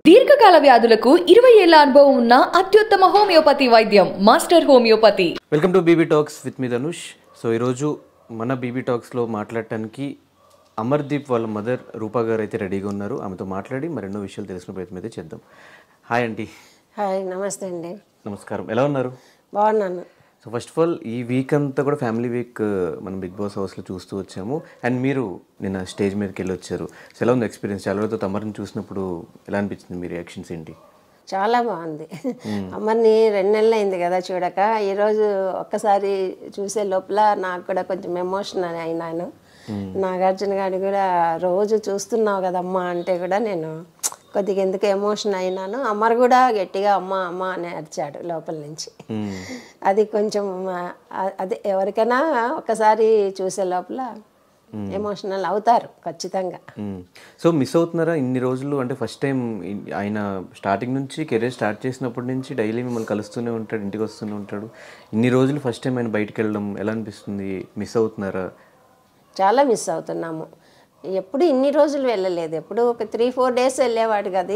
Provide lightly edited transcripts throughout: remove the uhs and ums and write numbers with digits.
దీర్ఘకాల వ్యాధులకు 20 ఏళ్ల అనుభవం ఉన్న అత్యుత్తమ హోమియోపతి వైద్యం master homeopathy. Welcome to BB talks with me Dhanush. So ఈరోజు మన బీబీ టాక్స్లో మాట్లాడటానికి అమర్దీప్ వాళ్ళ మదర్ రూపా గారు అయితే రెడీగా ఉన్నారు. ఆమెతో మాట్లాడి మరెన్నో విషయాలు తెలుసుకునే ప్రయత్నం అయితే చేద్దాం. Hi aunty. హాయ్, నమస్తే అండి. నమస్కారం. ఎలా ఉన్నారు? బాగున్నాను. సో ఫస్ట్ ఆఫ్ ఆల్ ఈ వీక్ అంతా కూడా ఫ్యామిలీ వీక్ మనం బిగ్ బాస్ హౌస్లో చూస్తూ వచ్చాము. అండ్ మీరు నిన్న స్టేజ్ మీదకి వెళ్ళి వచ్చారు. సో ఎలా ఉంది ఎక్స్పీరియన్స్? చాలా రోజులతో తమరిని చూసినప్పుడు ఎలా అనిపించింది? మీ రియాక్షన్స్ ఏంటి? చాలా బాగుంది. అమ్మని 2 నెలలు అయింది కదా చూడక. ఈరోజు ఒక్కసారి చూసే లోపల నాకు కూడా కొంచెం ఎమోషనల్ అయినాను. నాగార్జున గారు కూడా రోజు చూస్తున్నావు కదమ్మా అంటే కూడా నేను కొద్దిగా ఎందుకు ఎమోషన్ అయినాను. అమ్మరు కూడా గట్టిగా అమ్మ అమ్మ అని అరిచాడు లోపల నుంచి. అది కొంచెం అదే ఎవరికైనా ఒక్కసారి చూసే లోపల ఎమోషనల్ అవుతారు ఖచ్చితంగా. సో మిస్ అవుతున్నారా ఇన్ని రోజులు? అంటే ఫస్ట్ టైం ఆయన స్టార్టింగ్ నుంచి కెరీర్ స్టార్ట్ చేసినప్పటి నుంచి డైలీ మిమ్మల్ని కలుస్తూనే ఉంటాడు, ఇంటికి వస్తూనే ఉంటాడు. ఇన్ని రోజులు ఫస్ట్ టైం ఆయన బయటకు వెళ్ళడం ఎలా అనిపిస్తుంది? మిస్ అవుతున్నారా? చాలా మిస్ అవుతున్నాము. ఎప్పుడు ఇన్ని రోజులు వెళ్ళలేదు. ఎప్పుడు ఒక 3-4 డేస్ వెళ్ళేవాడు కదా.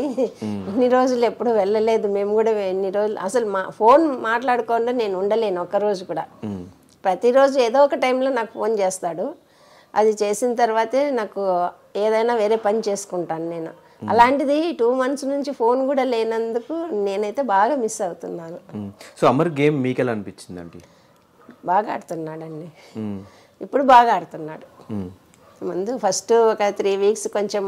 ఇన్ని రోజులు ఎప్పుడు వెళ్ళలేదు. మేము కూడా ఇన్ని రోజులు అసలు ఫోన్ మాట్లాడకుండా నేను ఉండలేను ఒక్కరోజు కూడా. ప్రతిరోజు ఏదో ఒక టైంలో నాకు ఫోన్ చేస్తాడు. అది చేసిన తర్వాతే నాకు ఏదైనా వేరే పని చేసుకుంటాను నేను. అలాంటిది 2 months నుంచి ఫోన్ కూడా లేనందుకు నేనైతే బాగా మిస్ అవుతున్నాను. సో అమర్ గేమ్ మీకు ఎలా అనిపించింది అండి? బాగా ఆడుతున్నాడండి. ఇప్పుడు బాగా ఆడుతున్నాడు. ముందు ఫస్ట్ ఒక 3 weeks కొంచెం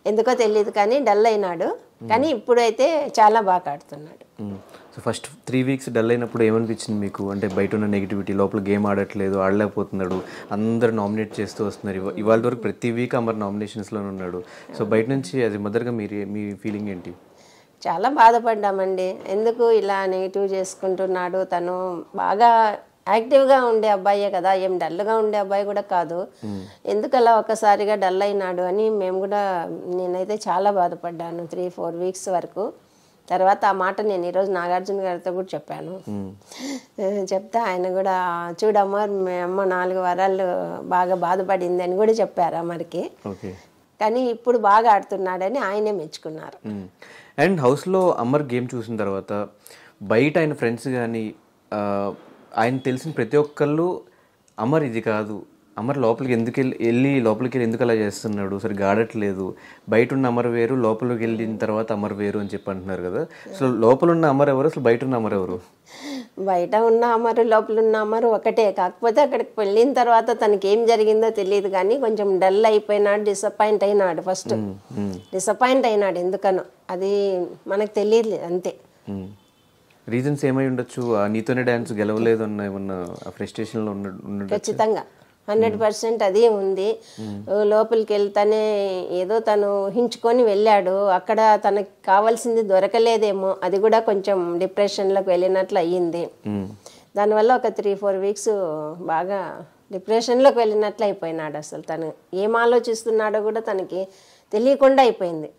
ఎందుకో తెలియదు కానీ డల్ అయినాడు. కానీ ఇప్పుడైతే చాలా బాగా ఆడుతున్నాడు. సో ఫస్ట్ 3 weeks డల్ అయినప్పుడు ఏమనిపించింది మీకు? అంటే బయట ఉన్న నెగిటివిటీ, లోపల గేమ్ ఆడట్లేదు, ఆడలేకపోతున్నాడు, అందరు నామినేట్ చేస్తూ వస్తున్నారు. ఇవాళ వరకు ప్రతి వీక్ అమర్ నామినేషన్స్లోనే ఉన్నాడు. సో బయట నుంచి అది మదర్గా మీ ఫీలింగ్ ఏంటి? చాలా బాధపడ్డామండి. ఎందుకు ఇలా నెగిటివ్ చేసుకుంటున్నాడు? తను బాగా యాక్టివ్గా ఉండే అబ్బాయే కదా, ఏం డల్గా ఉండే అబ్బాయి కూడా కాదు. ఎందుకు అలా ఒక్కసారిగా డల్ అయినాడు అని మేము కూడా, నేనైతే చాలా బాధపడ్డాను 3-4 weeks వరకు. తర్వాత ఆ మాట నేను ఈరోజు నాగార్జున గారితో కూడా చెప్పాను. చెప్తే ఆయన కూడా చూడమ్మా మీ అమ్మ 4 వారాలు బాగా బాధపడింది అని కూడా చెప్పారు అమ్మరికి. కానీ ఇప్పుడు బాగా ఆడుతున్నాడని ఆయనే మెచ్చుకున్నారు. అండ్ హౌస్లో అమర్ గేమ్ చూసిన తర్వాత బయట ఆయన ఫ్రెండ్స్ కానీ ఆయన తెలిసిన ప్రతి ఒక్కళ్ళు అమర్ ఇది కాదు, అమర్ లోపలికి ఎందుకు లోపలికి వెళ్ళి ఎందుకు అలా చేస్తున్నాడు, సరిగ్గా ఆడట్లేదు, బయట ఉన్న అమర్ వేరు, లోపలికి వెళ్ళిన తర్వాత అమర్ వేరు అని చెప్పి అంటున్నారు కదా. అసలు లోపల ఉన్న అమర్ ఎవరు, అసలు బయట ఉన్న అమర్ ఎవరు? బయట ఉన్న అమరు లోపల ఉన్న అమరు ఒకటే. కాకపోతే అక్కడికి వెళ్ళిన తర్వాత తనకి ఏం జరిగిందో తెలియదు కానీ కొంచెం డల్ అయిపోయినాడు, డిసప్పాయింట్ అయినాడు. ఫస్ట్ డిసప్పాయింట్ అయినాడు ఎందుకనో, అది మనకు తెలియదు అంతే. రీజన్స్ ఏమై ఉండొచ్చు? నీతోనే డ్యాన్స్ గెలవలేదు అన్న ఏమన్నా ఫ్రస్ట్రేషన్లో ఉన్నాడు? ఖచ్చితంగా 100% అదే ఉంది. లోపలికి వెళ్తానే ఏదో తను ఊహించుకొని వెళ్ళాడు. అక్కడ తనకి కావాల్సింది దొరకలేదేమో, అది కూడా కొంచెం డిప్రెషన్లోకి వెళ్ళినట్లు అయ్యింది. దానివల్ల ఒక 3-4 weeks బాగా డిప్రెషన్లోకి వెళ్ళినట్లు అయిపోయినాడు. అసలు తను ఏం ఆలోచిస్తున్నాడో కూడా తనకి తెలియకుండా అయిపోయింది.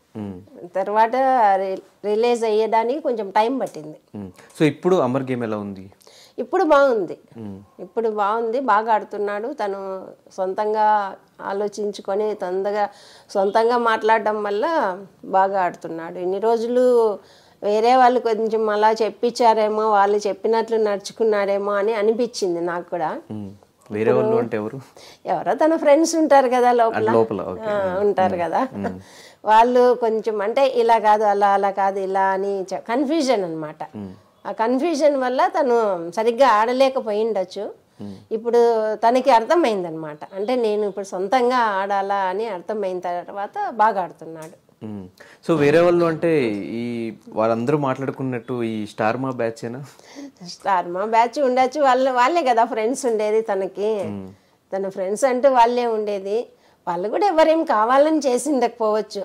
తర్వాత రిలీజ్ అయ్యేదానికి కొంచెం టైం పట్టింది. సో ఇప్పుడు అమర్ గేమ్ ఎలా ఉంది? ఇప్పుడు బాగుంది. ఇప్పుడు బాగుంది, బాగా ఆడుతున్నాడు. తను సొంతంగా ఆలోచించుకొని సొంతంగా మాట్లాడడం వల్ల బాగా ఆడుతున్నాడు. ఇన్ని రోజులు వేరే వాళ్ళు కొంచెం అలా చెప్పించారేమో, వాళ్ళు చెప్పినట్లు నడుచుకున్నారేమో అని అనిపించింది నాకు కూడా. వేరే వాళ్ళు అంటే ఎవరు? ఎవరో తన ఫ్రెండ్స్ ఉంటారు కదా లోపల ఉంటారు కదా, వాళ్ళు కొంచెం అంటే ఇలా కాదు అలా కాదు ఇలా అని కన్ఫ్యూజన్ అనమాట. ఆ కన్ఫ్యూజన్ వల్ల తను సరిగ్గా ఆడలేకపోయి ఉండొచ్చు. ఇప్పుడు తనకి అర్థమైంది అనమాట. అంటే నేను ఇప్పుడు సొంతంగా ఆడాలా అని అర్థమైన తర్వాత బాగా ఆడుతున్నాడు. సో వేరే వాళ్ళు అంటే ఈ వాళ్ళందరూ మాట్లాడుకున్నట్టు ఈ స్టార్ మా బ్యాచ్ ఉండొచ్చు. వాళ్ళే కదా ఫ్రెండ్స్ ఉండేది తనకి. తన ఫ్రెండ్స్ అంటూ వాళ్ళే ఉండేది. వాళ్ళు కూడా ఎవరేం కావాలని చేసి ఉండకపోవచ్చు.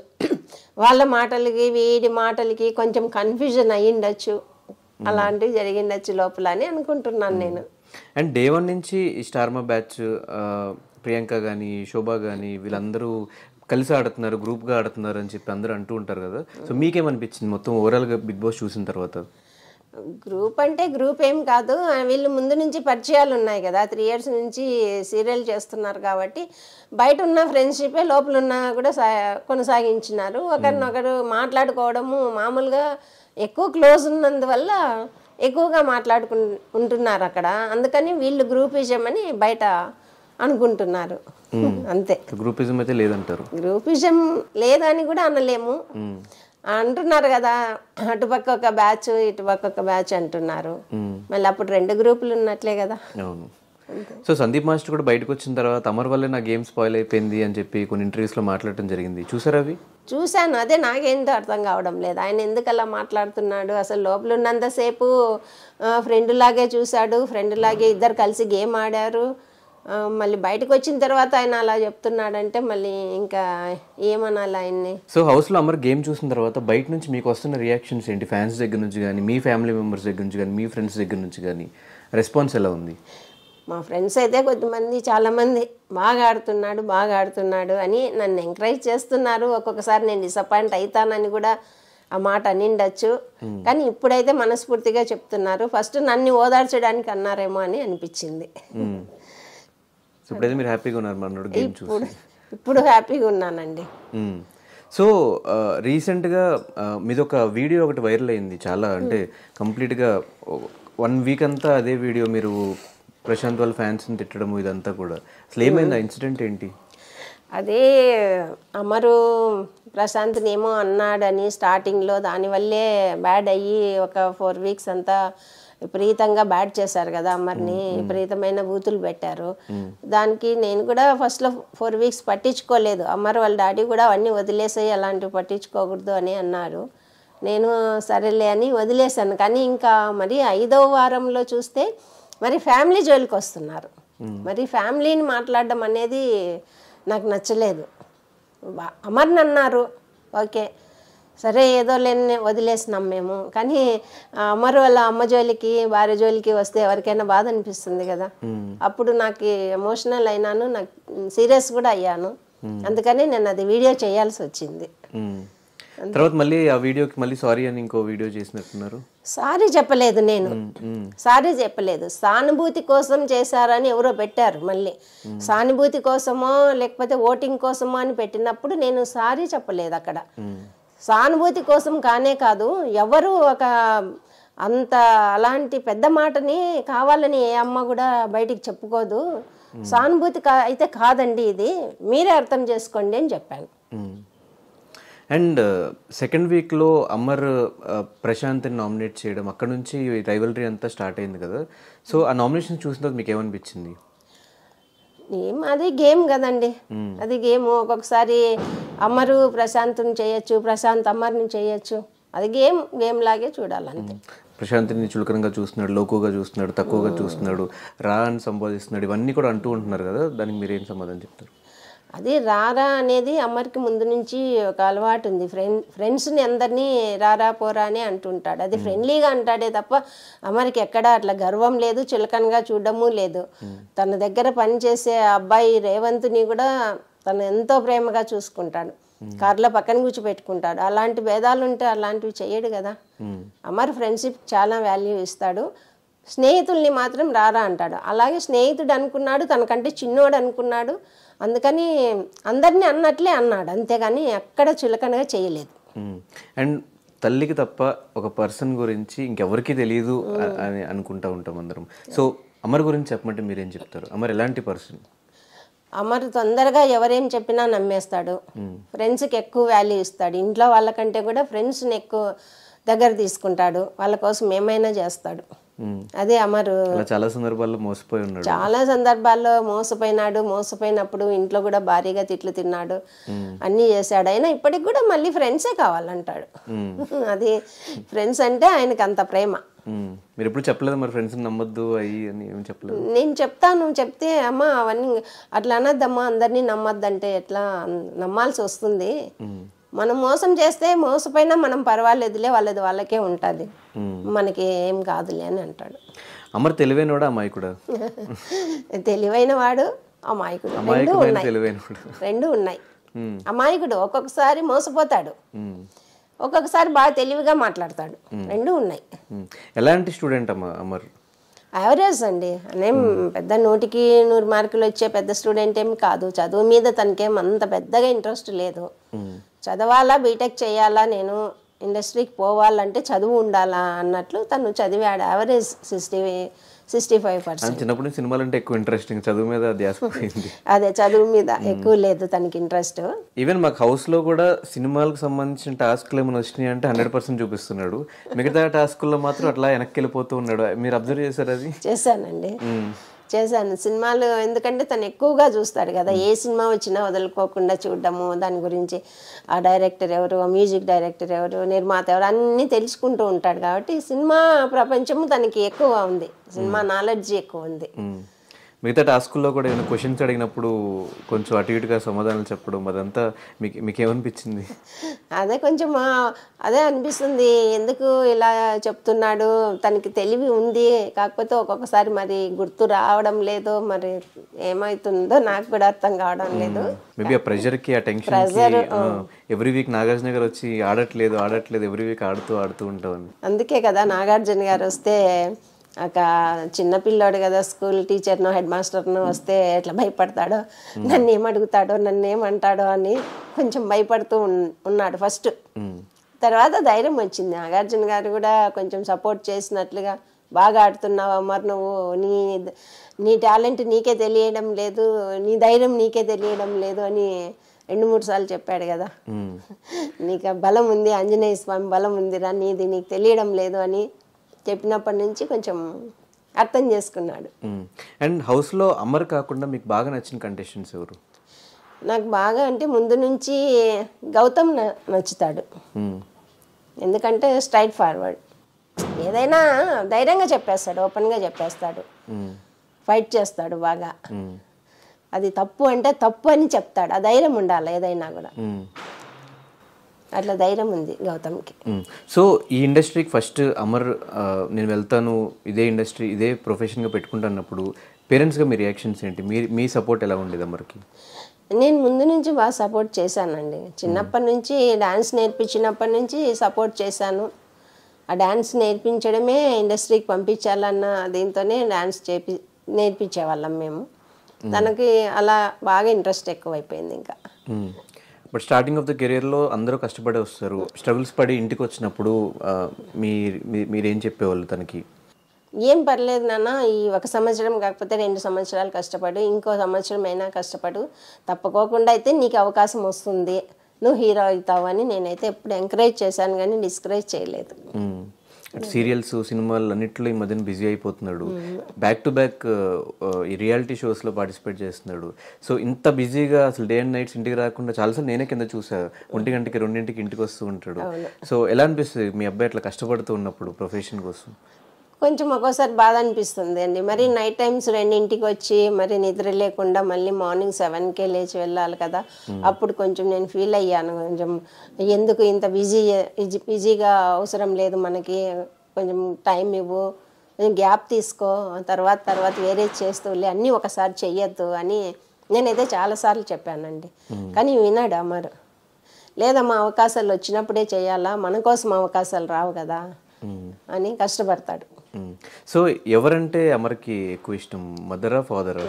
వాళ్ళ మాటలకి వీడి మాటలకి కొంచెం కన్ఫ్యూజన్ అయ్యిండొచ్చు. అలాంటివి జరిగిండొచ్చు లోపల అని అనుకుంటున్నాను నేను. అండ్ డే 1 నుంచి ఈ స్టార్ మా బ్యాచ్ ప్రియాంక కానీ శోభ కానీ వీళ్ళందరూ కలిసి ఆడుతున్నారు, గ్రూప్గా ఆడుతున్నారు అని చెప్పి అందరూ అంటూ ఉంటారు కదా. సో మీకేమనిపించింది మొత్తం ఓవరాల్గా బిగ్ బాస్ చూసిన తర్వాత? గ్రూప్ అంటే గ్రూప్ ఏం కాదు, వీళ్ళు ముందు నుంచి పరిచయాలు ఉన్నాయి కదా, 3 years నుంచి సీరియల్ చేస్తున్నారు కాబట్టి బయట ఉన్న ఫ్రెండ్షిపే లోపల ఉన్న కూడా కొనసాగించినారు. ఒకరినొకరు మాట్లాడుకోవడము మామూలుగా ఎక్కువ క్లోజ్ ఉన్నందువల్ల ఎక్కువగా ఉంటున్నారు అక్కడ. అందుకని వీళ్ళు గ్రూపిజం అని బయట అనుకుంటున్నారు అంతే. గ్రూపిజం అయితే లేదంటారు? గ్రూపిజం లేదని కూడా అనలేము, అంటున్నారు కదా, అటుపక్క ఒక బ్యాచ్ ఇటుపక్క ఒక బ్యాచ్ అంటున్నారు. మళ్ళీ అప్పుడు 2 గ్రూపులు ఉన్నట్లే కదా. అవును. సో సందీప్ మాస్టర్ కూడా బయటకు వచ్చిన తర్వాత అమర్ వల్లే నా గేమ్ స్పాయిల్ అయిపోయింది అని చెప్పి కొన్ని ఇంటర్వ్యూస్లో మాట్లాడటం జరిగింది. చూసారా అవి? చూశాను. అదే నాకేంటో అర్థం కావడం లేదు, ఆయన ఎందుకు అలా మాట్లాడుతున్నాడు. అసలు లోపల ఉన్నంతసేపు ఫ్రెండ్ లాగే చూశాడు, ఫ్రెండ్ లాగే ఇద్దరు కలిసి గేమ్ ఆడారు. మళ్ళీ బయటకు వచ్చిన తర్వాత ఆయన అలా చెప్తున్నాడంటే మళ్ళీ ఇంకా ఏమనాలి ఆయన్ని. సో హౌస్లో అమర్ గేమ్ చూసిన తర్వాత బయట నుంచి మీకు వస్తున్న రియాక్షన్స్ ఏంటి? ఫ్యాన్స్ దగ్గర నుంచి కానీ, మీ ఫ్యామిలీ మెంబర్స్ దగ్గర నుంచి కానీ, మీ ఫ్రెండ్స్ దగ్గర నుంచి కానీ రెస్పాన్స్ ఎలా ఉంది? మా ఫ్రెండ్స్ అయితే కొంతమంది చాలామంది బాగా ఆడుతున్నాడు అని నన్ను ఎంకరేజ్ చేస్తున్నారు. ఒక్కొక్కసారి నేను డిసప్పాయింట్ అవుతానని కూడా ఆ మాట అనిండొచ్చు, కానీ ఇప్పుడైతే మనస్ఫూర్తిగా చెప్తున్నారు. ఫస్ట్ నన్ను ఓదార్చడానికి అన్నారేమో అని అనిపించింది. ఇప్పుడైతే మీరు హ్యాపీగా ఉన్నారు మనోడు గేమ్ చూసి? ఇప్పుడు హ్యాపీగా ఉన్నానండి. సో రీసెంట్గా మీది ఒక వీడియో ఒకటి వైరల్ అయింది చాలా, అంటే కంప్లీట్గా 1 week అంతా అదే వీడియో, మీరు ప్రశాంత్ వాళ్ళ ఫ్యాన్స్ని తిట్టడము ఇదంతా కూడా. అసలు ఏమైంది, ఆ ఇన్సిడెంట్ ఏంటి? అదే అమరు ప్రశాంత్ని ఏమో అన్నాడని స్టార్టింగ్లో, దానివల్లే బ్యాడ్ అయ్యి ఒక 4 weeks అంతా విపరీతంగా బ్యాడ్ చేశారు కదా అమర్ని, విపరీతమైన బూతులు పెట్టారు. దానికి నేను కూడా ఫస్ట్లో 4 weeks పట్టించుకోలేదు. అమర్ వాళ్ళ డాడీ కూడా అవన్నీ వదిలేసాయి, అలాంటివి పట్టించుకోకూడదు అని అన్నారు. నేను సరేలే అని వదిలేశాను. కానీ ఇంకా మరి 5వ వారంలో చూస్తే మరి ఫ్యామిలీ జోలికి వస్తున్నారు. మరి ఫ్యామిలీని మాట్లాడడం అనేది నాకు నచ్చలేదు. అమర్ని అన్నారు, ఓకే సరే ఏదో లేని వదిలేసినాం మేము, కానీ అమర్ వాళ్ళ అమ్మ జోలికి భార్య జోలికి వస్తే ఎవరికైనా బాధ అనిపిస్తుంది కదా. అప్పుడు నాకు ఎమోషనల్ అయినాను, నాకు సీరియస్ కూడా అయ్యాను. అందుకని నేను అది వీడియో చేయాల్సి వచ్చింది. తర్వాత మళ్ళీ ఆ వీడియోకి మళ్ళీ సారీ అని ఇంకో వీడియో చేసినట్టున్నారు. సారీ చెప్పలేదు నేను, సారీ చెప్పలేదు. సానుభూతి కోసం చేశారని ఎవరో పెట్టారు. మళ్ళీ సానుభూతి కోసమో లేకపోతే ఓటింగ్ కోసమో అని పెట్టినప్పుడు నేను సారీ చెప్పలేదు. అక్కడ సానుభూతి కోసం కానే కాదు, ఎవరు ఒక అంత అలాంటి పెద్ద మాటని కావాలని ఏ అమ్మ కూడా బయటికి చెప్పుకోదు. సానుభూతి అయితే కాదండి, ఇది మీరే అర్థం చేసుకోండి అని చెప్పాను. అండ్ సెకండ్ వీక్లో అమర్ ప్రశాంత్ని నామినేట్ చేయడం, అక్కడ నుంచి రైవలరీ అంతా స్టార్ట్ అయింది కదా. సో ఆ నామినేషన్ చూసిన తర్వాత మీకు ఏమనిపించింది? అది గేమ్ కదండి, అది గేమ్. ఒక్కొక్కసారి అమరు ప్రశాంత్ని చేయొచ్చు, ప్రశాంత్ అమర్ని చేయొచ్చు. అది గేమ్ లాగే చూడాలంతే. ప్రశాంత్ని చులకనంగా చూస్తున్నాడు, లోకుగా చూస్తున్నాడు, తక్కువగా చూస్తున్నాడు, రా అని సంబోధిస్తున్నాడు, ఇవన్నీ కూడా అంటూ ఉంటున్నారు కదా, దానికి మీరేం సమాధానం చెప్తారు? అది రారా అనేది అమర్కి ముందు నుంచి ఒక అలవాటు ఉంది. ఫ్రెండ్స్ని అందరినీ రారా పోరా అని అంటుంటాడు. అది ఫ్రెండ్లీగా అంటాడే తప్ప అమర్కి ఎక్కడ అట్లా గర్వం లేదు, చులకనగా చూడడము లేదు. తన దగ్గర పనిచేసే అబ్బాయి రేవంత్ని కూడా తను ఎంతో ప్రేమగా చూసుకుంటాడు, కార్లో పక్కన కూర్చోపెట్టుకుంటాడు. అలాంటి భేదాలు ఉంటే అలాంటివి చేయడు కదా. అమర్ ఫ్రెండ్షిప్ చాలా వాల్యూ ఇస్తాడు. స్నేహితుల్ని మాత్రం రారా అంటాడు. అలాగే స్నేహితుడు అనుకున్నాడు, తనకంటే చిన్నోడు అనుకున్నాడు, అందుకని అందరినీ అన్నట్లే అన్నాడు, అంతేగాని ఎక్కడ చులకనగా చేయలేదు. అండ్ తల్లికి తప్ప ఒక పర్సన్ గురించి ఇంకెవరికి తెలియదు అని అనుకుంటా ఉంటాం అందరం. సో అమర్ గురించి చెప్పమంటే మీరేం చెప్తారు? అమర్ ఎలాంటి పర్సన్? అమర్ తొందరగా ఎవరేం చెప్పినా నమ్మేస్తాడు, ఫ్రెండ్స్కి ఎక్కువ వాల్యూ ఇస్తాడు. ఇంట్లో వాళ్ళకంటే కూడా ఫ్రెండ్స్ని ఎక్కువ దగ్గర తీసుకుంటాడు, వాళ్ళ కోసం ఏమైనా చేస్తాడు. అదే అమరు చాలా సందర్భాల్లో మోసపోయి ఉన్నాడు, చాలా సందర్భాల్లో మోసపోయినప్పుడు ఇంట్లో కూడా భారీగా తిట్లు తిన్నాడు, అన్నీ చేశాడు. అయినా ఇప్పటికి కూడా మళ్ళీ ఫ్రెండ్సే కావాలంటాడు. అది ఫ్రెండ్స్ అంటే ఆయనకి అంత ప్రేమ. మీరు ఎప్పుడు చెప్పలేదు మరి ఫ్రెండ్స్ నమ్మొద్దు అయ్యి అని ఏం చెప్పలేదు? నేను చెప్తాను, చెప్తే అమ్మ అవన్నీ అట్లా అనద్దమ్మా, అందరినీ నమ్మొద్దంటే ఎట్లా, నమ్మాల్సి వస్తుంది. మనం మోసం చేస్తే మోసపోయినా మనం పర్వాలేదులే, వాళ్ళది వాళ్ళకే ఉంటుంది, మనకి ఏం కాదులే అని అంటాడు. అమర్ తెలివైనవాడా అమాయకుడా? తెలివైన వాడు, అమాయకుడు, రెండు ఉన్నాయి. అమాయకుడు ఒక్కొక్కసారి మోసపోతాడు, ఒక్కొక్కసారి బాగా తెలివిగా మాట్లాడతాడు. రెండు ఉన్నాయి. ఎలాంటి స్టూడెంట్ అమర్? యావరేజ్ అండి. అనేం పెద్ద 100కి 100 మార్కులు వచ్చే పెద్ద స్టూడెంట్ ఏమి కాదు. చదువు మీద తనకేం అంత పెద్దగా ఇంట్రెస్ట్ లేదు. చదవాలా, బీటెక్ చేయాలా, నేను ఇండస్ట్రీకి పోవాలంటే చదువు ఉండాలా అన్నట్లు తను చదివాడు. యావరేజ్ 65%. చిన్నప్పటి నుంచి సినిమాలు అంటే ఎక్కువ ఇంట్రెస్టింగ్, చదువు మీద ధ్యాస పోయింది. అదే చదువు మీద ఎక్కువ లేదు తనకి ఇంట్రెస్ట్. ఈవెన్ మాకు హౌస్లో కూడా సినిమాలకు సంబంధించిన టాస్క్లు ఏమైనా వచ్చినాయి అంటే 100% చూపిస్తున్నాడు. మిగతా టాస్కుల్లో మాత్రం అట్లా వెనక్కి వెళ్ళిపోతూ ఉన్నాడు. మీరు అబ్జర్వ్ చేశారు అది? చేశానండి, చేశాను. సినిమాలు ఎందుకంటే తను ఎక్కువగా చూస్తాడు కదా, ఏ సినిమా వచ్చినా వదులుకోకుండా చూడడము, దాని గురించి ఆ డైరెక్టర్ ఎవరు, ఆ మ్యూజిక్ డైరెక్టర్ ఎవరు, నిర్మాత ఎవరు అన్నీ తెలుసుకుంటూ ఉంటాడు. కాబట్టి సినిమా ప్రపంచము తనకి ఎక్కువ ఉంది, సినిమా నాలెడ్జ్ ఎక్కువ ఉంది. మిగతా టాస్కుల్లో కూడా ఏమైనా క్వశ్చన్స్ అడిగినప్పుడు కొంచెం అటు ఇటుగా సమాధానాలు చెప్పడం అదంతా మీకేమనిపించింది? అదే కొంచెం అదే అనిపిస్తుంది, ఎందుకు ఇలా చెప్తున్నాడు, తనకి తెలివి ఉంది, కాకపోతే ఒక్కొక్కసారి మరి గుర్తు రావడం లేదు, మరి ఏమవుతుందో నాకు కూడా అర్థం కావడం లేదు. మేబీ ఆ ప్రెషర్కి, ఆ టెన్షన్కి ఎవ్రీ వీక్ నాగార్జున గారు వచ్చి ఆడట్లేదు ఎవ్రీ వీక్ ఆడుతూ ఉంటామని. అందుకే కదా నాగార్జున గారు వస్తే ఒక చిన్నపిల్లాడు కదా, స్కూల్ టీచర్నో హెడ్ మాస్టర్నో వస్తే ఎట్లా భయపడతాడో, నన్ను ఏమడుగుతాడో, నన్ను ఏమంటాడో అని కొంచెం భయపడుతూ ఉన్నాడు ఫస్ట్. తర్వాత ధైర్యం వచ్చింది. నాగార్జున గారు కూడా కొంచెం సపోర్ట్ చేసినట్లుగా, బాగా ఆడుతున్నావు అమర్, నువ్వు నీ టాలెంట్ నీకే తెలియడం లేదు, నీ ధైర్యం నీకే తెలియడం లేదు అని 2-3 సార్లు చెప్పాడు కదా. నీకు బలం ఉంది, ఆంజనేయ స్వామి బలం ఉందిరా, నీకు తెలియడం లేదు అని చెప్పినప్పటి నుంచి కొంచెం అర్థం చేసుకున్నాడు. అండ్ హౌస్లో అమర్ కాకుండా మీకు బాగా నచ్చిన కంటెస్టెంట్స్ ఎవరు? నాకు బాగా అంటే ముందు నుంచి గౌతమ్ నచ్చుతాడు. ఎందుకంటే స్ట్రైట్ ఫార్వర్డ్, ఏదైనా ధైర్యంగా చెప్పేస్తాడు, ఓపెన్గా చెప్పేస్తాడు, ఫైట్ చేస్తాడు బాగా. అది తప్పు అంటే తప్పు అని చెప్తాడు, ఆ ధైర్యం ఉండాలి ఏదైనా కూడా. అట్లా ధైర్యం ఉంది గౌతమ్కి. సో ఈ ఇండస్ట్రీకి ఫస్ట్ అమర్ నేను వెళ్తాను, ఇదే ఇండస్ట్రీ ఇదే ప్రొఫెషన్గా పెట్టుకుంటున్నప్పుడు పేరెంట్స్గా మీ రియాక్షన్స్ ఏంటి? మీ సపోర్ట్ ఎలా ఉండేది అమర్కి? నేను ముందు నుంచి బాగా సపోర్ట్ చేశానండి. చిన్నప్పటి నుంచి డాన్స్ నేర్పించినప్పటి నుంచి సపోర్ట్ చేశాను. ఆ డాన్స్ నేర్పించడమే ఇండస్ట్రీకి పంపించాలన్న దీంతోనే డాన్స్ నేర్పించేవాళ్ళం మేము. తనకి అలా బాగా ఇంట్రెస్ట్ ఎక్కువైపోయింది. ఇంకా బట్ స్టార్టింగ్ ఆఫ్ ద కెరియర్లో అందరూ కష్టపడే వస్తారు. స్ట్రగుల్స్ పడి ఇంటికి వచ్చినప్పుడు మీరేం చెప్పేవాళ్ళు తనకి? ఏం పర్లేదు నాన్న, ఈ 1 సంవత్సరం కాకపోతే 2 సంవత్సరాలు కష్టపడు, ఇంకో సంవత్సరం అయినా కష్టపడు, తప్పకోకుండా అయితే నీకు అవకాశం వస్తుంది, నువ్వు హీరో అవుతావు అని నేనైతే ఎప్పుడు ఎంకరేజ్ చేశాను కానీ డిస్కరేజ్ చేయలేదు. సీరియల్స్, సినిమాలు అన్నింటిలో ఈ మధ్యన బిజీ అయిపోతున్నాడు. బ్యాక్ టు బ్యాక్ ఈ రియాలిటీ షోస్లో పార్టిసిపేట్ చేస్తున్నాడు. సో ఇంత బిజీగా అసలు డే అండ్ నైట్స్ ఇంటికి రాకుండా చాలాసార్లు నేనే కింద చూసాను, 1 గంటకి 2ంటికి ఇంటికి వస్తూ ఉంటాడు. సో ఎలా అనిపిస్తుంది మీ అబ్బాయి అట్లా కష్టపడుతూ ఉన్నప్పుడు ప్రొఫెషన్ కోసం? కొంచెం ఒక్కోసారి బాధ అనిపిస్తుంది అండి. మరి నైట్ టైమ్స్ 2ంటికి వచ్చి మరి నిద్ర లేకుండా మళ్ళీ మార్నింగ్ 7కే లేచి వెళ్ళాలి కదా. అప్పుడు కొంచెం నేను ఫీల్ అయ్యాను, కొంచెం ఎందుకు ఇంత బిజీగా అవసరం లేదు మనకి, కొంచెం టైం ఇవ్వు, కొంచెం గ్యాప్ తీసుకో, తర్వాత వేరే చేస్తూలే, అన్నీ ఒకసారి చెయ్యొద్దు అని నేనైతే చాలాసార్లు చెప్పానండి. కానీ విన్నాడు అమర్. లేదమ్మా, అవకాశాలు వచ్చినప్పుడే చేయాలా, మన కోసం అవకాశాలు రావు కదా అని కష్టపడతాడు. సో ఎవరంటే అమర్కి ఎక్కువ ఇష్టం, మదరా ఫాదరా?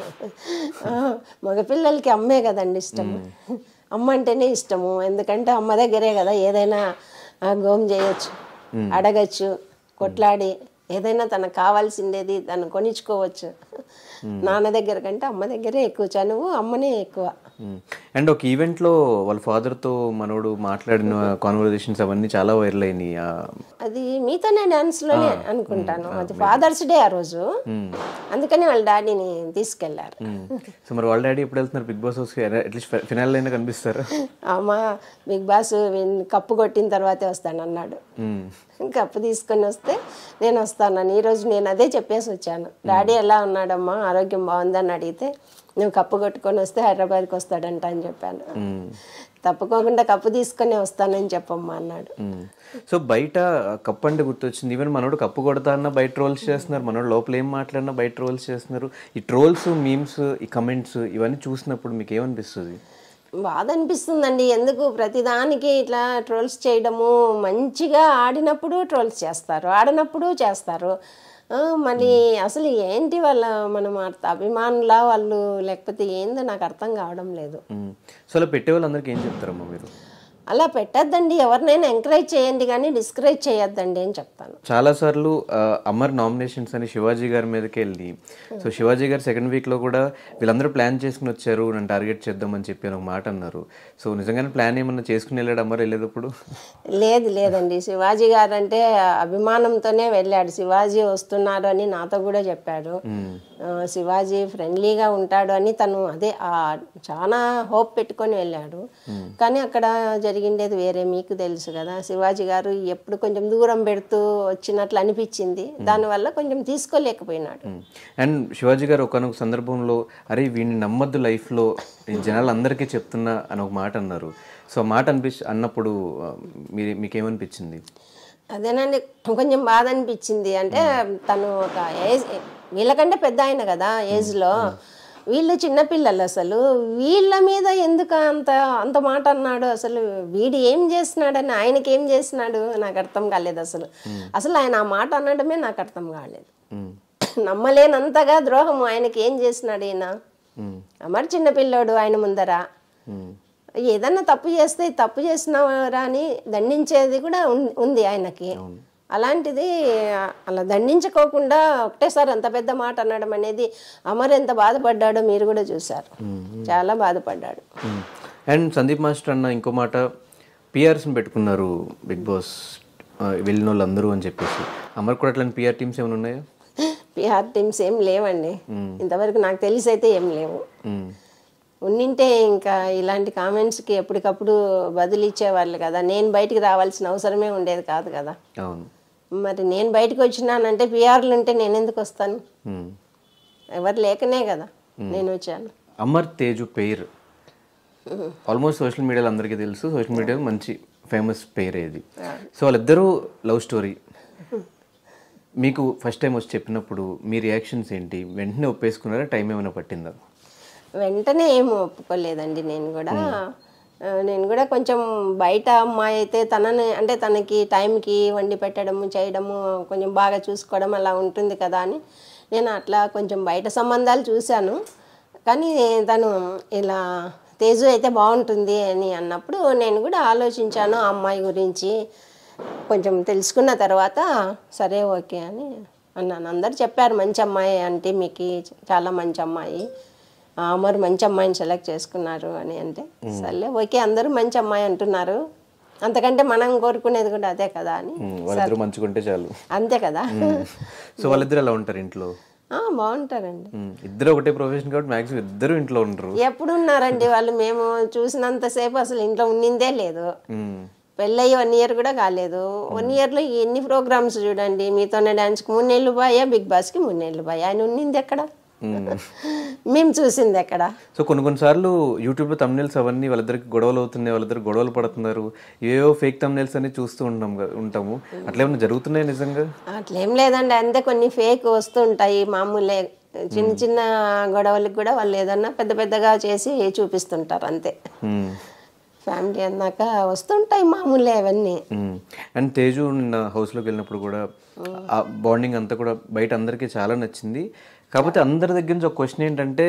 మగపిల్లలకి అమ్మే కదండి ఇష్టము, అమ్మ అంటేనే ఇష్టము. ఎందుకంటే అమ్మ దగ్గరే కదా ఏదైనా గోమ్ చేయొచ్చు, అడగచ్చు, కొట్లాడి ఏదైనా తనకు కావాల్సిండేది తను కొనిచ్చుకోవచ్చు. నాన్న దగ్గర కంటే అమ్మ దగ్గరే ఎక్కువ చనువు, అమ్మనే ఎక్కువ. అండ్ ఒక ఈవెంట్లో వాళ్ళ ఫాదర్తో మనోడు మాట్లాడిన కాన్వర్జేషన్స్ అవన్నీ చాలా వైరల్ అయినాయి. అది మీతోనే డాన్స్లోనే అనుకుంటాను, అది ఫాదర్స్ డే ఆ రోజు, అందుకని వాళ్ళ డాడీని తీసుకెళ్లారు. సో మరి వాళ్ళ డాడీ ఎప్పుడు వెళ్తున్నారు బిగ్ బాస్ హౌస్కి? అట్లీస్ట్ ఫినాల్ అయినా కనిపిస్తారు? అమ్మా బిగ్ బాస్ కప్పు కొట్టిన తర్వాతే వస్తానన్నాడు. కప్పు తీసుకొని వస్తే నేను వస్తానని ఈరోజు నేను అదే చెప్పేసి వచ్చాను. డాడీ ఎలా ఉన్నాడమ్మా, ఆరోగ్యం బాగుందని అడిగితే నువ్వు కప్పు కొట్టుకొని వస్తే హైదరాబాద్కి వస్తాడంట అని చెప్పాను. తప్పకోకుండా కప్పు తీసుకొని వస్తానని చెప్పమ్మా అన్నాడు. సో బయట కప్పు అంటే గుర్తొచ్చింది, ఈవెన్ మనోడు కప్పు కొడతా అన్న బయట ట్రోల్స్ చేస్తున్నారు, మనోడు లోపల ఏం మాట్లాడినా బయట ట్రోల్స్ చేస్తున్నారు. ఈ ట్రోల్స్, మీమ్స్, ఈ కమెంట్స్ ఇవన్నీ చూసినప్పుడు మీకు ఏమనిపిస్తుంది? బాధ అనిపిస్తుందండి. ఎందుకు ప్రతిదానికి ఇట్లా ట్రోల్స్ చేయడము, మంచిగా ఆడినప్పుడు ట్రోల్స్ చేస్తారు, ఆడినప్పుడు చేస్తారు. మళ్ళీ అసలు ఏంటి వాళ్ళ మనం అభిమానులా వాళ్ళు, లేకపోతే ఏందో నాకు అర్థం కావడం లేదు. సో అలా పెట్టే వాళ్ళందరికీ ఏం చెప్తారమ్మా మీరు? అలా పెట్టద్దండి, ఎవరినైనా ఎంకరేజ్ చేయండి కానీ డిస్కరేజ్ చేయొద్దండి అని చెప్తాను. చాలాసార్లు అమర్ నామినేషన్స్ అని శివాజీ గారి మీదకి వెళ్ళి, సో శివాజీ గారు సెకండ్ వీక్లో కూడా వీళ్ళందరూ ప్లాన్ చేసుకుని వచ్చారు నన్ను టార్గెట్ చేద్దామని చెప్పి ఒక మాట అన్నారు. సో నిజంగానే ప్లాన్ ఏమన్నా చేసుకుని వెళ్ళాడు అమర్ వెళ్ళేటప్పుడు? లేదండి, శివాజీ గారు అంటే అభిమానంతోనే వెళ్ళాడు. శివాజీ వస్తున్నారు అని నాతో కూడా చెప్పాడు. శివాజీ ఫ్రెండ్లీగా ఉంటాడు అని తను చాలా హోప్ పెట్టుకొని వెళ్ళాడు. కానీ అక్కడ జరిగిండేది వేరే, మీకు తెలుసు కదా. శివాజీ గారు ఎప్పుడు కొంచెం దూరం పెడుతూ వచ్చినట్లు అనిపించింది, దానివల్ల కొంచెం తీసుకోలేకపోయినాడు. అండ్ శివాజీ గారు ఒకనొక సందర్భంలో అరే వీడిని నమ్మద్దు లైఫ్లో, జనాలు అందరికీ చెప్తున్నా అని ఒక మాట అన్నారు. సో మాట అన్నప్పుడు మీకేమనిపించింది? అదేనండి, కొంచెం బాధ అనిపించింది. అంటే తను ఒక ఏజ్, వీళ్ళకంటే పెద్ద ఆయన కదా ఏజ్లో, వీళ్ళు చిన్నపిల్లలు. అసలు వీళ్ళ మీద ఎందుకు అంత మాట అన్నాడు? అసలు వీడు ఏం చేస్తున్నాడని, ఆయనకి ఏం చేసినాడు నాకు అర్థం కాలేదు. అసలు ఆయన ఆ మాట అనడమే నాకు అర్థం కాలేదు. నమ్మలేనంతగా ద్రోహం ఆయనకి ఏం చేసినాడు ఈయన? అమర్ చిన్నపిల్లోడు, ఆయన ముందర ఏదన్నా తప్పు చేస్తే తప్పు చేసినవారా అని దండించేది కూడా ఉంది ఆయనకి. అలాంటిది అలా దండించుకోకుండా ఒకటేసారి అంత పెద్ద మాట అనడం అనేది, అమర్ ఎంత బాధపడ్డాడో మీరు కూడా చూసారు, చాలా బాధపడ్డాడు. అండ్ సందీప్ మాస్టర్ అన్న ఇంకో మాట, పిఆర్స్ని పెట్టుకున్నారు బిగ్ బాస్ వెళ్ళిన వాళ్ళందరూ అని చెప్పేసి. అమర్ కూడా అట్లాంటి పిఆర్ టీమ్స్ ఏమైనా ఉన్నాయా? పిఆర్ టీమ్స్ ఏం లేవండి, ఇంతవరకు నాకు తెలిసి అయితే ఏం లేవు. ఉన్నింటే ఇంకా ఇలాంటి కామెంట్స్కి ఎప్పటికప్పుడు బదులు ఇచ్చేవాళ్ళు కదా. నేను బయటికి రావాల్సిన అవసరమే ఉండేది కాదు కదా. మరి నేను బయటకు వచ్చినానంటే పిఆర్లు ఉంటే నేను ఎందుకు వస్తాను? ఎవరు లేకనే కదా నేను వచ్చాను. అమర్ తేజు పేరు ఆల్మోస్ట్ సోషల్ మీడియాలో అందరికీ తెలుసు, సోషల్ మీడియాలో మంచి ఫేమస్ పేరు ఇది. సో వాళ్ళిద్దరూ లవ్ స్టోరీ. మీకు ఫస్ట్ టైం వచ్చి చెప్పినప్పుడు మీ రియాక్షన్స్ ఏంటి? వెంటనే ఒప్పేసుకున్నారా, టైం ఏమైనా పట్టిందా? వెంటనే ఏమి ఒప్పుకోలేదండి. నేను కూడా కొంచెం బయట అమ్మాయి అయితే తనని, అంటే తనకి టైంకి వండి పెట్టడము చేయడము కొంచెం బాగా చూసుకోవడం అలా ఉంటుంది కదా అని నేను అట్లా కొంచెం బయట సంబంధాలు చూశాను. కానీ తను ఇలా తేజు అయితే బాగుంటుంది అని అన్నప్పుడు నేను కూడా ఆలోచించాను ఆ అమ్మాయి గురించి. కొంచెం తెలుసుకున్న తర్వాత సరే ఓకే అని అన్నాను. అందరు చెప్పారు మంచి అమ్మాయి అంటే, మీకు చాలా మంచి అమ్మాయి, అమర్ మంచి అమ్మాయిని సెలెక్ట్ చేసుకున్నారు అని. అంటే సర్లే ఓకే, అందరూ మంచి అమ్మాయి అంటున్నారు, అంతకంటే మనం కోరుకునేది కూడా అదే కదా అని. వాళ్ళిద్దరూ మంచిగుంటే చాలు, అంతే కదా. సో వాళ్ళిద్దరు ఎలా ఉంటారు ఇంట్లో? బాగుంటారండి. ఇద్దరు ఒకటే ప్రొఫెషన్ కాబట్టి మ్యాక్సిమం ఇద్దరు ఇంట్లో ఉంటారు. ఎప్పుడు ఉన్నారండి వాళ్ళు? మేము చూసినంతసేపు అసలు ఇంట్లో ఉండిందే లేదు. పెళ్ళయ్యి 1 year కూడా కాలేదు. 1 yearలో ఎన్ని ప్రోగ్రామ్స్ చూడండి. మీతోనే డాన్స్కి 3 నెలలు పోయా, బిగ్ బాస్కి 3 నెలలు పోయా. ఆయన ఉన్నింది ఎక్కడ, మేము చూసింది ఎక్కడ? సో కొన్నిసార్లు యూట్యూబ్లో తమ్నెల్స్ అవన్నీ వాళ్ళిద్దరికి గొడవలు అవుతున్నాయి, వాళ్ళిద్దరు గొడవలు పడుతున్నారు, ఏవో ఫేక్ తమ్నెల్స్ అని చూస్తూ ఉంటాము. అట్లా ఏమైనా జరుగుతున్నాయి నిజంగా? అట్లేం లేదండి, అంతే కొన్ని ఫేక్ వస్తూ ఉంటాయి మామూలే. చిన్న చిన్న గొడవలకు కూడా వాళ్ళు ఏదన్నా పెద్ద పెద్దగా చేసి చూపిస్తుంటారు అంతే. ఫ్యామిలీ అన్నాక వస్తుంటాయి మామూలే అవన్నీ. అండ్ తేజు నిన్న హౌస్లోకి వెళ్ళినప్పుడు కూడా ఆ బాండింగ్ అంతా కూడా బయట అందరికీ చాలా నచ్చింది. కాకపోతే అందరి దగ్గర నుంచి ఒక క్వశ్చన్ ఏంటంటే,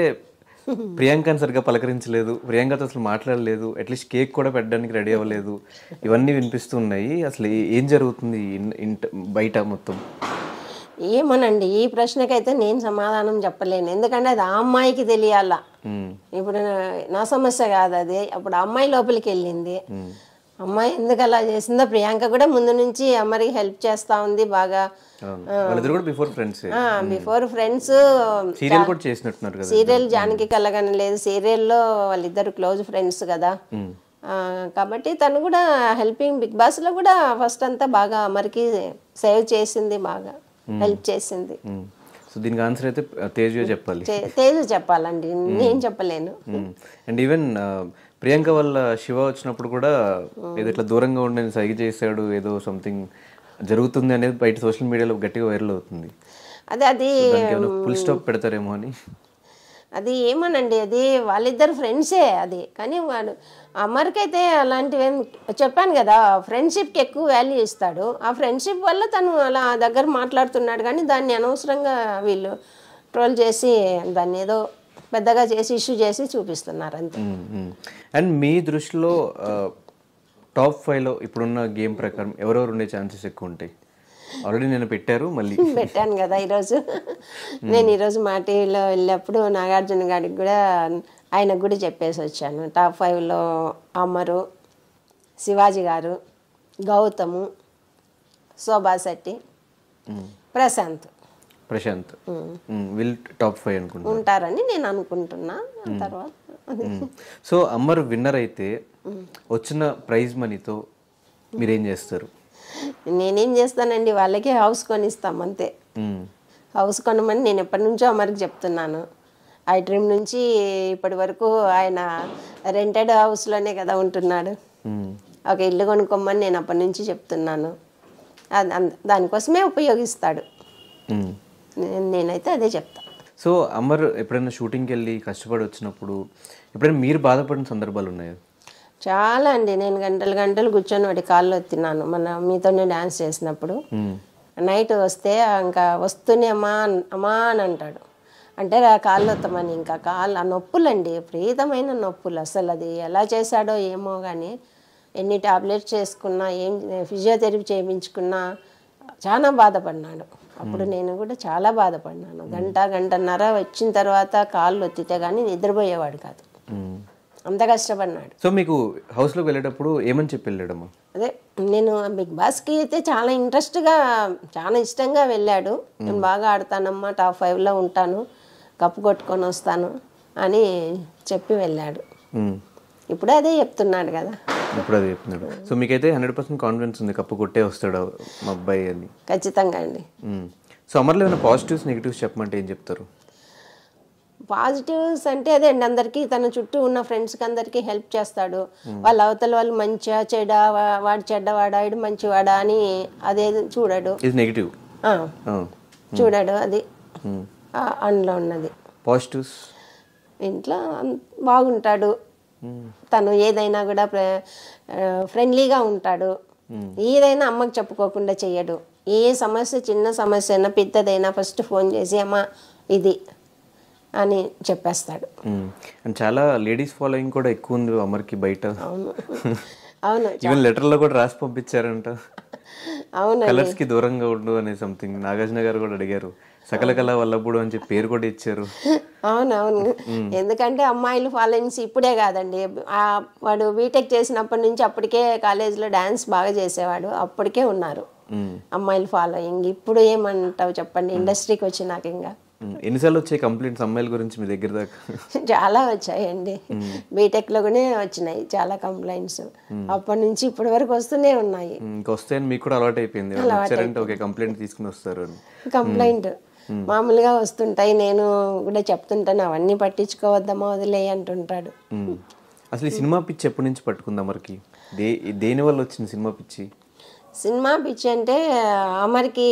ప్రియాంకని సరిగ్గా పలకరించలేదు, ప్రియాంకతో అసలు మాట్లాడలేదు, అట్లీస్ట్ కేక్ కూడా పెట్టడానికి రెడీ అవ్వలేదు, ఇవన్నీ వినిపిస్తున్నాయి. అసలు ఏం జరుగుతుంది బయట మొత్తం? ఏమోనండి, ఈ ప్రశ్నకైతే నేను సమాధానం చెప్పలేను. ఎందుకంటే అది ఆ అమ్మాయికి తెలియాలా. ఇప్పుడు నా సమస్య కాదు అది. అప్పుడు అమ్మాయి లోపలికి వెళ్ళింది, అమ్మాయి ఎందుకు అలా చేసిందో. ప్రియాంక కూడా ముందు నుంచి అమ్మరికి హెల్ప్ చేస్తా ఉంది బాగా. బిఫోర్ ఫ్రెండ్స్ చేసినట్టున్నారు. సీరియల్ జానకి కలగని లేదు, సీరియల్లో వాళ్ళిద్దరు క్లోజ్ ఫ్రెండ్స్ కదా. కాబట్టి తను కూడా హెల్పింగ్, బిగ్ బాస్ లో కూడా ఫస్ట్ అంతా బాగా అమ్మరికి సేవ్ చేసింది, బాగా హెల్ప్ చేసింది. సో దీనికి ఆన్సర్ అయితే తేజు చెప్పాలి. తేజు చెప్పాలండి, నేను చెప్పలేను. అండ్ ఈవెన్ ప్రియాంక వల్ల శివ వచ్చినప్పుడు కూడా ఏదో ఇట్లా దూరంగా ఉండి సైగ చేశాడు, ఏదో సంథింగ్ జరుగుతుంది అనేది బయట సోషల్ మీడియాలో గట్టిగా వైరల్ అవుతుంది. అది ఫుల్ స్టాప్ పెడతారేమో అని. అది ఏమోనండి, అది వాళ్ళిద్దరు ఫ్రెండ్సే అది. కానీ వాడు అమర్కైతే అలాంటివి చెప్పాను కదా, ఫ్రెండ్షిప్కి ఎక్కువ వాల్యూ ఇస్తాడు. ఆ ఫ్రెండ్షిప్ వల్ల తను అలా దగ్గర మాట్లాడుతున్నాడు. కానీ దాన్ని అనవసరంగా వీళ్ళు ట్రోల్ చేసి దాన్ని ఏదో పెద్దగా చేసి ఇష్యూ చేసి చూపిస్తున్నారు అంతే. అండ్ మీ దృష్టిలో టాప్ 5లో ఇప్పుడున్న గేమ్ ప్రకారం ఎవరెవరు ఉండే ఛాన్సెస్ ఎక్కువ ఉంటాయి? ఆల్రెడీ నేను పెట్టారు, మళ్ళీ పెట్టాను కదా ఈరోజు. నేను ఈరోజు మా టీవీలో వెళ్ళినప్పుడు నాగార్జున గారికి కూడా ఆయనకు కూడా చెప్పేసి వచ్చాను. టాప్ 5లో అమరు, శివాజీ గారు, గౌతము, శోభా శెట్టి, ప్రశాంత్ వీళ్ళు టాప్ 5 అనుకుంటా ఉంటారని నేను అనుకుంటున్నా. తర్వాత సో అమర్ విన్నర్ అయితే వచ్చిన ప్రైజ్ మనీతో మీరేం చేస్తారు? నేనేం చేస్తానండి, వాళ్ళకి హౌస్ కొనిస్తాం అంతే. హౌస్ కొనమని నేను ఎప్పటి నుంచో అమర్కి చెప్తున్నాను. ఐ డ్రీమ్ నుంచి ఇప్పటి వరకు ఆయన రెంటెడ్ హౌస్లోనే కదా ఉంటున్నాడు. ఒక ఇల్లు కొనుక్కోమని నేను అప్పటి నుంచి చెప్తున్నాను. దానికోసమే ఉపయోగిస్తాడు. నేనైతే అదే చెప్తా. సో అమర్ ఎప్పుడైనా షూటింగ్కి వెళ్ళి కష్టపడి వచ్చినప్పుడు ఎప్పుడైనా మీరు బాధపడిన సందర్భాలు ఉన్నాయా? చాలా అండి. నేను గంటలు గంటలు కూర్చొని వాడి కాళ్ళు తిన్నాను మీతోనే డ్యాన్స్ చేసినప్పుడు. నైట్ వస్తే ఇంకా వస్తూనే అమ్మా అని అంటాడు. అంటే కాళ్ళు వస్తామని ఇంకా ఆ నొప్పులండి, విపరీతమైన నొప్పులు. అసలు అది ఎలా చేశాడో ఏమో కానీ ఎన్ని టాబ్లెట్స్ చేసుకున్నా, ఏం ఫిజియోథెరపీ చేయించుకున్నా చాలా బాధపడినాడు. అప్పుడు నేను కూడా చాలా బాధపడినాను. గంటన్నర వచ్చిన తర్వాత కాళ్ళు ఒత్తితే కానీ నిద్రపోయేవాడు కాదు, అంత కష్టపడినాడు. సో మీకు హౌస్లోకి వెళ్ళేటప్పుడు ఏమని చెప్పి వెళ్ళాడమ్మా? అదే నేను బిగ్ బాస్కి అయితే చాలా ఇంట్రెస్ట్గా, చాలా ఇష్టంగా వెళ్ళాడు. నేను బాగా ఆడతానమ్మా, టాప్ 5లో ఉంటాను, కప్పు కొట్టుకొని వస్తాను అని చెప్పి వెళ్ళాడు. ఇప్పుడు అదే చెప్తున్నాడు కదా. ఇప్పుడు అదే చెప్తున్నాడు. సో మీకైతే 100% కాన్ఫిడెన్స్ ఉంది కప్పు కొట్టే వస్తాడు మా అబ్బాయి అని? ఖచ్చితంగా అండి. సో అమర్లో ఏమైనా పాజిటివ్స్ నెగిటివ్స్ చెప్పమంటే ఏం చెప్తారు? పాజిటివ్స్ అంటే అదే అండి, అందరికీ తన చుట్టూ ఉన్న ఫ్రెండ్స్కి అందరికీ హెల్ప్ చేస్తాడు. వాళ్ళ అవతల వాళ్ళు మంచిగా చెడ్డ, వాడు చెడ్డవాడా వాడు మంచివాడా అని అదే చూడడు. ఇది నెగిటివ్ చూడడు, అది అందులో ఉన్నది. పాజిటివ్స్ ఇంట్లో బాగుంటాడు, తను ఏదైనా కూడా ఫ్రెండ్లీగా ఉంటాడు. ఏదైనా అమ్మకి చెప్పుకోకుండా చెయ్యడు. ఏ సమస్య, చిన్న సమస్య అయినా పెద్దదైనా ఫస్ట్ ఫోన్ చేసి అమ్మ ఇది అని చెప్పేస్తాడు. చాలా లేడీస్ ఫాలోయింగ్ కూడా ఎక్కువ ఉంది అమర్కి బయట. అవును, ఈవెన్ లెటర్లో కూడా రాసి పంపించారంట. అవును, కలర్స్ కి దూరంగా ఉండు అనే సంథింగ్. నాగార్జున గారు కూడా అడిగారు, సకల కళ వల్లప్పుడు అని చెప్పి పేరు కూడా ఇచ్చారు. అవునవును, ఎందుకంటే అమ్మాయిలు ఫాలోయింగ్స్ ఇప్పుడే కాదండి, వాడు బీటెక్ చేసినప్పటి నుంచి అప్పటికే కాలేజీలో డాన్స్ బాగా చేసేవాడు, అప్పటికే ఉన్నారు అమ్మాయిలు ఫాలోయింగ్. ఇప్పుడు ఏమంటావు చెప్పండి, ఇండస్ట్రీకి వచ్చినాక ఇంకా ఎన్నిసార్లు వచ్చాయి కంప్లైంట్స్ అమ్మాయిల గురించి మీ దగ్గర దాకా? చాలా వచ్చాయండి, బీటెక్లో కూడా వచ్చినాయి చాలా కంప్లైంట్స్. అప్పటి నుంచి ఇప్పటి వరకు వస్తూనే ఉన్నాయి. వస్తే మీకు కూడా అలవాటు అయిపోయింది, వచ్చారంటే ఓకే కంప్లైంట్ తీసుకుని వస్తారు అని. కంప్లైంట్ మామూలుగా వస్తుంటాయి, నేను కూడా చెప్తుంటాను అవన్నీ పట్టించుకోవద్దమ్మా వదిలే అంటుంటాడు. అసలు ఈ సినిమా పిచ్చి ఎప్పటి నుంచి పట్టుకుంది అమర్కి? దేని వల్ల వచ్చింది సినిమా పిచ్చి? సినిమా పిచ్చి అంటే అమర్కి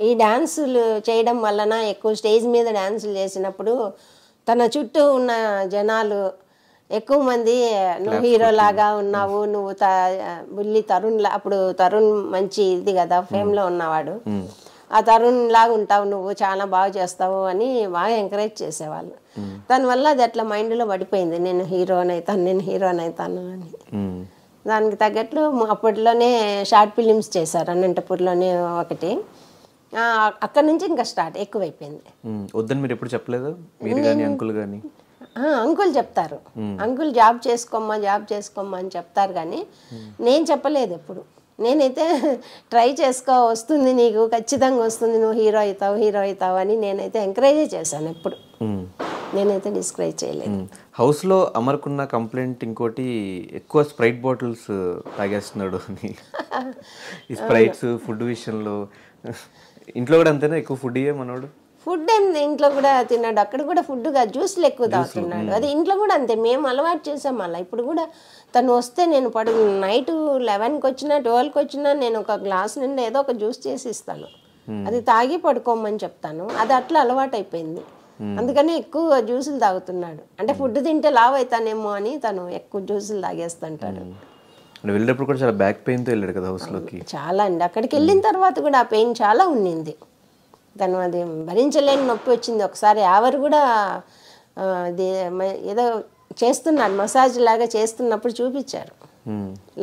ఈ డాన్సులు చేయడం వలన, ఎక్కువ స్టేజ్ మీద డాన్సులు చేసినప్పుడు తన చుట్టూ ఉన్న జనాలు ఎక్కువ మంది నువ్వు హీరోలాగా ఉన్నావు, నువ్వు బుల్లి తరుణ్ అప్పుడు తరుణ్ మంచి ఇది కదా ఫేమ్లో ఉన్నవాడు, ఆ తరుణ్ లాగా ఉంటావు నువ్వు, చాలా బాగా చేస్తావు అని బాగా ఎంకరేజ్ చేసేవాళ్ళు. దానివల్ల అది అట్లా మైండ్లో పడిపోయింది, నేను హీరోని అవుతాను అని. దానికి తగ్గట్లు అప్పట్లోనే షార్ట్ ఫిలిమ్స్ చేశారు అనంతపూర్లోనే ఒకటి, అక్కడ నుంచి ఇంకా స్టార్ట్ ఎక్కువైపోయింది. వద్దని మీరు ఎప్పుడు చెప్పలేదు? మీరు కానీ అంకుల్ కానీ? అంకుల్ చెప్తారు, అంకుల్ జాబ్ చేసుకోమ్మా అని చెప్తారు, కానీ నేను చెప్పలేదు ఎప్పుడు. నేనైతే ట్రై చేసుకో, వస్తుంది నీకు, ఖచ్చితంగా వస్తుంది, నువ్వు హీరో అవుతావు అని నేనైతే ఎంకరేజ్ చేశాను ఎప్పుడు. నేనైతే డిస్కరేజ్ చేయలేదు. హౌస్లో అమర్కున్న కంప్లైంట్ ఇంకోటి, ఎక్కువ స్ప్రైట్ బాటిల్స్ తాగేస్తున్నాడు అని. ఈ స్ప్రైట్స్ ఫుడ్ విషయంలో ఇంట్లో కూడా అంతేనా? ఎక్కువ ఫుడ్ ఇయ్యే మనోడు? ఫుడ్ ఏం ఇంట్లో కూడా తిన్నాడు, అక్కడ కూడా ఫుడ్గా జ్యూస్లు ఎక్కువ తాగుతున్నాడు. అది ఇంట్లో కూడా అంతే, మేము అలవాటు చేసాం అలా. ఇప్పుడు కూడా తను వస్తే నేను నైట్ 11కి వచ్చినా 12కి వచ్చినా నేను ఒక గ్లాస్ నిండా ఏదో ఒక జ్యూస్ చేసి ఇస్తాను, అది తాగి పడుకోమని చెప్తాను. అది అట్లా అలవాటు అయిపోయింది. అందుకని ఎక్కువ జ్యూసులు తాగుతున్నాడు. అంటే ఫుడ్ తింటే లావ్ అవుతానేమో అని తను ఎక్కువ జ్యూసులు తాగేస్తుంటాడు. వెళ్ళేటప్పుడు కూడా చాలా బ్యాక్ పెయిన్తో వెళ్ళాడు కదా హౌస్లోకి. చాలా అండి, అక్కడికి వెళ్ళిన తర్వాత కూడా ఆ పెయిన్ చాలా ఉండింది. తను అది భరించలేని నొప్పి వచ్చింది. ఒకసారి ఆవరు కూడా అది ఏదో చేస్తున్నాడు, మసాజ్ లాగా చేస్తున్నప్పుడు చూపించారు.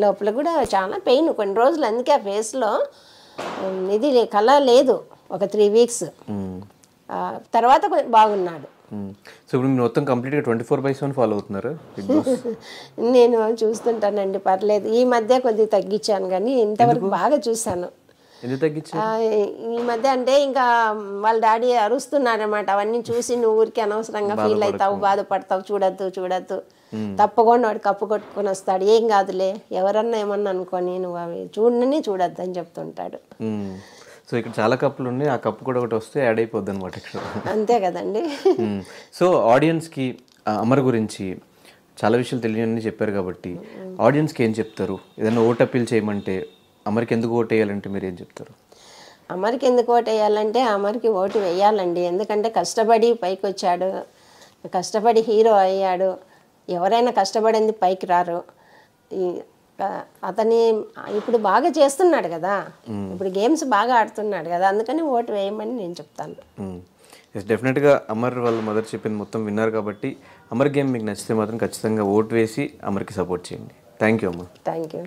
లోపల కూడా చాలా పెయిన్ కొన్ని రోజులు. అందుకే ఆ ఫేస్లో ఇది కలర్ లేదు ఒక 3 వీక్స్. తర్వాత బాగున్నాడు. సో ఇప్పుడు మీరు మొత్తం కంప్లీట్గా 24/7 ఫాలో అవుతున్నారు? నేను చూస్తుంటానండి, పర్లేదు. ఈ మధ్య కొద్దిగా తగ్గించాను, కానీ ఇంతవరకు బాగా చూశాను. ఈ మధ్య అంటే ఇంకా వాళ్ళ డాడీ అరుస్తున్నారనమాట. అవన్నీ చూసి నువ్వు ఊరికి అనవసరంగా ఫీల్ అవుతావు, బాధపడతావు, చూడద్దు తప్పకుండా వాడు కప్పు కొట్టుకొని వస్తాడు, ఏం కాదులే ఎవరన్నా ఏమన్నా అనుకొని నువ్వు అవి చూడద్దు అని చెప్తుంటాడు. సో ఇక్కడ చాలా కప్పులు ఉన్నాయి, ఆ కప్పు కూడా ఒకటి వస్తే యాడ్ అయిపోద్ది అనమాట ఇక్కడ. అంతే కదండి. సో ఆడియన్స్కి అమర్ గురించి చాలా విషయాలు తెలియని చెప్పారు కాబట్టి ఆడియన్స్కి ఏం చెప్తారు? ఏదైనా ఓట్ అప్పీల్ చేయమంటే అమర్కి ఎందుకు ఓటు వేయాలంటే మీరు ఏం చెప్తారు? అమర్కి ఎందుకు ఓటు వేయాలంటే అమర్కి ఓటు వేయాలండి. ఎందుకంటే కష్టపడి పైకి వచ్చాడు, కష్టపడి హీరో అయ్యాడు. ఎవరైనా కష్టపడింది పైకి రారు. అతని ఇప్పుడు బాగా చేస్తున్నాడు కదా, ఇప్పుడు గేమ్స్ బాగా ఆడుతున్నాడు కదా, అందుకని ఓటు వేయమని నేను చెప్తాను. డెఫినెట్గా అమర్ వాళ్ళ మదర్ చెప్పింది మొత్తం విన్నారు కాబట్టి అమర్ గేమ్ మీకు నచ్చితే మాత్రం ఖచ్చితంగా ఓటు వేసి అమర్కి సపోర్ట్ చేయండి. థ్యాంక్ యూ అమ్మ. Thank you.